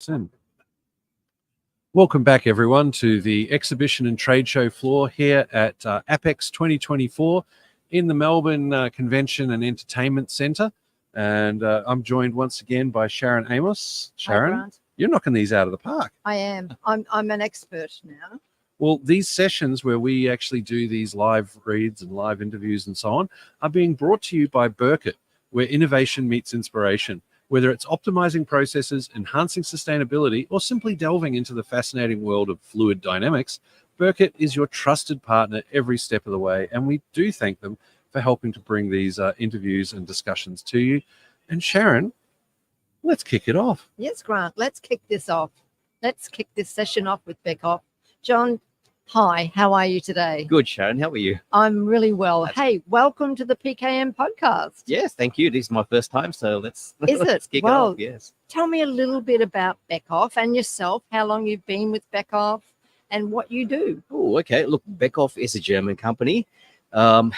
Sim. Welcome back, everyone, to the exhibition and trade show floor here at APPEX 2024 in the Melbourne Convention and Entertainment Centre. And I'm joined once again by Sharon Amos. Sharon, Hi, Grant. You're knocking these out of the park. I am. I'm an expert now. Well, these sessions where we actually do these live reads and live interviews and so on are being brought to you by Burkert, where innovation meets inspiration. Whether it's optimizing processes, enhancing sustainability, or simply delving into the fascinating world of fluid dynamics, Burkert is your trusted partner every step of the way, and we do thank them for helping to bring these interviews and discussions to you. And Sharon, let's kick it off. Yes, Grant, let's kick this off. Let's kick this session off with Beckhoff. John, hi, how are you today? Good, Sharon. How are you? I'm really well. Hey, welcome to the PKN podcast. Yes, thank you. This is my first time, so let's kick Well, it off. Yes. Tell me a little bit about Beckhoff and yourself, how long you've been with Beckhoff and what you do. Oh, okay. Look, Beckhoff is a German company. I've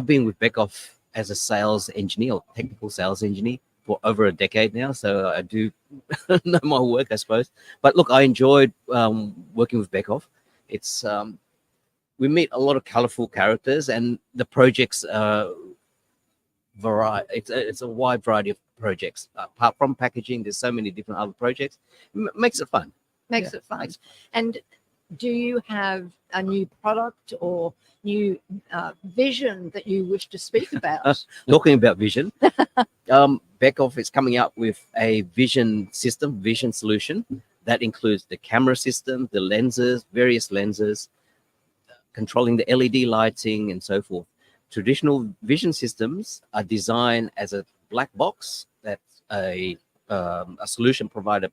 been with Beckhoff as a sales engineer, or technical sales engineer, for over a decade now, so I do know my work, I suppose. But look, I enjoyed working with Beckhoff. It's we meet a lot of colorful characters, and the projects it's a wide variety of projects. Apart from packaging, there's so many different other projects. Makes it fun. Makes it fun. And do you have a new product or new vision that you wish to speak about? Talking about vision, Beckhoff is coming up with a vision solution that includes the camera system, the lenses, various lenses, controlling the LED lighting and so forth. Traditional vision systems are designed as a black box that a solution provider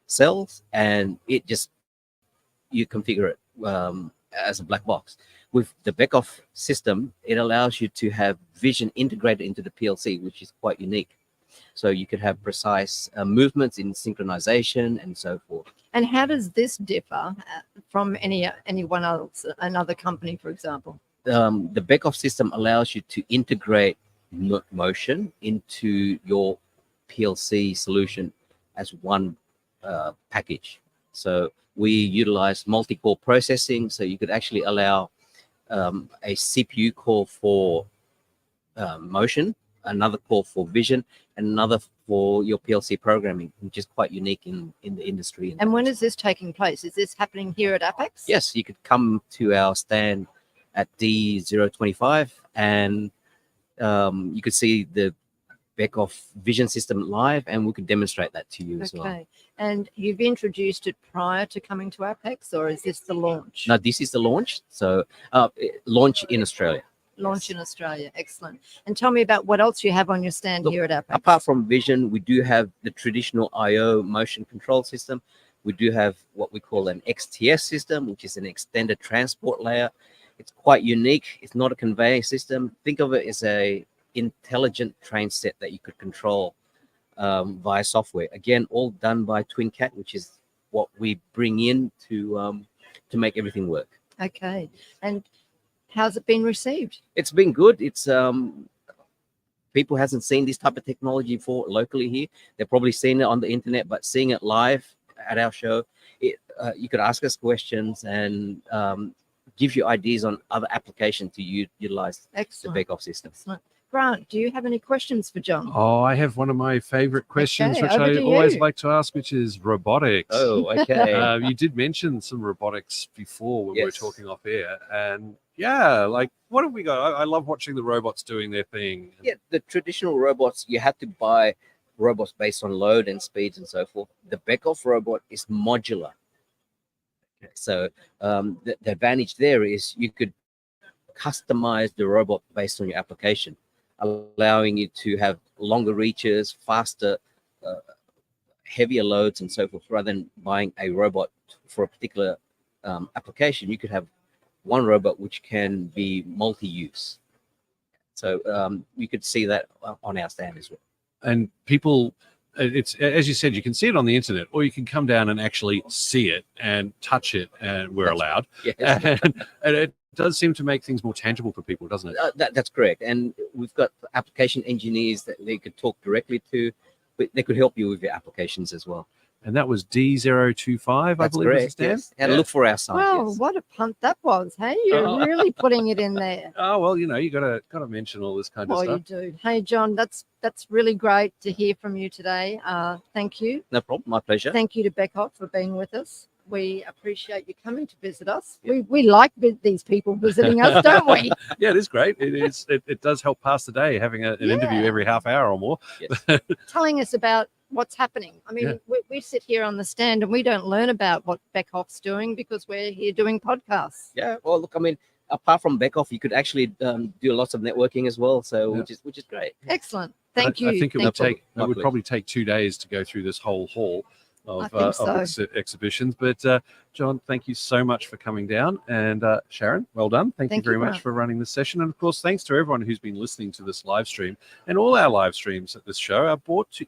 sells, and you configure it as a black box. With the Beckhoff system, it allows you to have vision integrated into the PLC, which is quite unique. So you could have precise movements in synchronization and so forth. And how does this differ from anyone else, another company, for example? The Beckhoff system allows you to integrate motion into your PLC solution as one package. So we utilize multi-core processing, so you could actually allow a CPU core for motion, another core for vision, and another for your PLC programming, which is quite unique in the industry. And when is this taking place? Is this happening here at APPEX? Yes, you could come to our stand at D025, and you could see the Beckhoff vision system live, and we could demonstrate that to you as well. Okay. And you've introduced it prior to coming to APPEX, or is this the launch? No, this is the launch. So launch in Australia. Launch in Australia. Excellent. And tell me about what else you have on your stand here at APPEX. Apart from vision, we do have the traditional I/O motion control system. We do have what we call an XTS system, which is an extended transport layer. It's quite unique. It's not a conveyor system. Think of it as a intelligent train set that you could control via software. Again, all done by TwinCat, which is what we bring in to make everything work. Okay. And how's it been received? It's been good. It's people hasn't seen this type of technology before locally here. They've probably seen it on the internet, but seeing it live at our show, you could ask us questions and gives you ideas on other applications to utilize the Beckhoff system. Excellent. Grant, do you have any questions for John? Oh, I have one of my favorite questions, Okay, which over I to always you. like to ask, which is robotics. Oh, okay. You did mention some robotics before when we were Yes. talking off air. And yeah, like, what have we got? I love watching the robots doing their thing. Yeah, the traditional robots, you had to buy robots based on load and speeds and so forth. The Beckhoff robot is modular. So the advantage there is you could customize the robot based on your application, allowing you to have longer reaches, faster, heavier loads and so forth. Rather than buying a robot for a particular application, you could have one robot which can be multi-use. So you could see that on our stand as well. And people, it's, as you said, you can see it on the internet, or you can come down and actually see it and touch it, and we're allowed. Yes. And it does seem to make things more tangible for people, doesn't it? That's correct. And we've got application engineers that they could talk directly to, but they could help you with your applications as well. and that was D025, I That's believe was the correct. stand. Yes. And Yeah. look for our site. Well, yes. what a punt that was. Hey, you're Oh. really putting it in there. Oh well, you know, you gotta mention all this kind of Well, you stuff. do. Hey, John, that's really great to hear from you today. Thank you. No problem. My pleasure. Thank you to Beckhoff for being with us. We appreciate you coming to visit us. Yeah. We like these people visiting us, don't we? Yeah, it is great. It does help pass the day having an interview Yeah. every half hour or more. Yes. Telling us about what's happening. I mean, Yeah. we sit here on the stand and we don't learn about what Beckhoff's doing because we're here doing podcasts. Yeah. Well, look, I mean, apart from Beckhoff, you could actually do lots of networking as well. So Yeah. which is great. Excellent. But Thank you. I think it Thank would you. take My it would pleasure. probably take 2 days to go through this whole hall I of, think so. exhibitions. But John, thank you so much for coming down, and Sharon, well done. Thank you Thank you, very much Grant. for running the session, and of course, thanks to everyone who's been listening to this live stream. And all our live streams at this show are brought to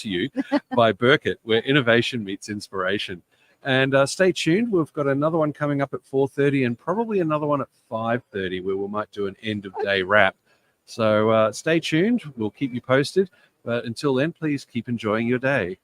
you by Burkert, where innovation meets inspiration. And stay tuned. We've got another one coming up at 4:30, and probably another one at 5:30, where we might do an end of day wrap. So stay tuned. We'll keep you posted. But until then, please keep enjoying your day.